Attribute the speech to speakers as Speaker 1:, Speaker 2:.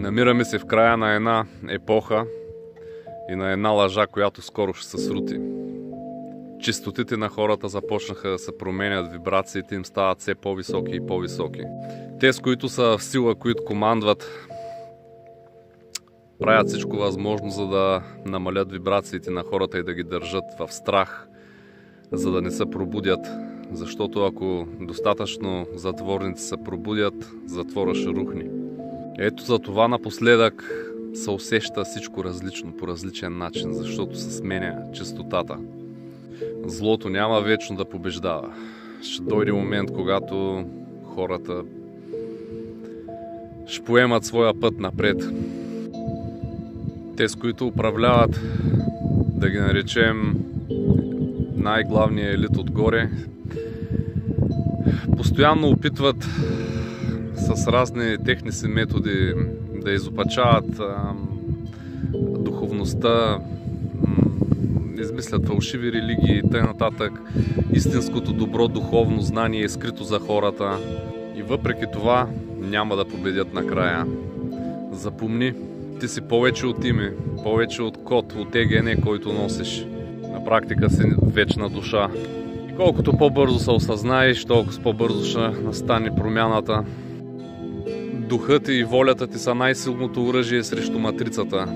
Speaker 1: Намираме се в края на една епоха и на една лъжа, която скоро ще се срути. Честотите на хората започнаха да се променят, вибрациите им стават все по-високи и по-високи. Те, с които са в сила, които командват, правят всичко възможно, за да намалят вибрациите на хората и да ги държат в страх, за да не се пробудят. Защото ако достатъчно затворници се пробудят, затвора ще рухне. Ето за това напоследък се усеща всичко различно, по различен начин, защото се сменя честотата. Злото няма вечно да побеждава. Ще дойде момент, когато хората ще поемат своя път напред. Те, с които управляват, да ги наречем най-главния елит отгоре, постоянно опитват с разни техни си методи да изопачават духовността, измислят фалшиви религии и т.н. Истинското добро духовно знание е скрито за хората и въпреки това няма да победят накрая. Запомни, ти си повече от име, повече от код, от ЕГН, който носиш. На практика си вечна душа. И колкото по-бързо се осъзнаеш, толкова по-бързо ще настане промяната. Духът и волята ти са най-силното оръжие срещу матрицата.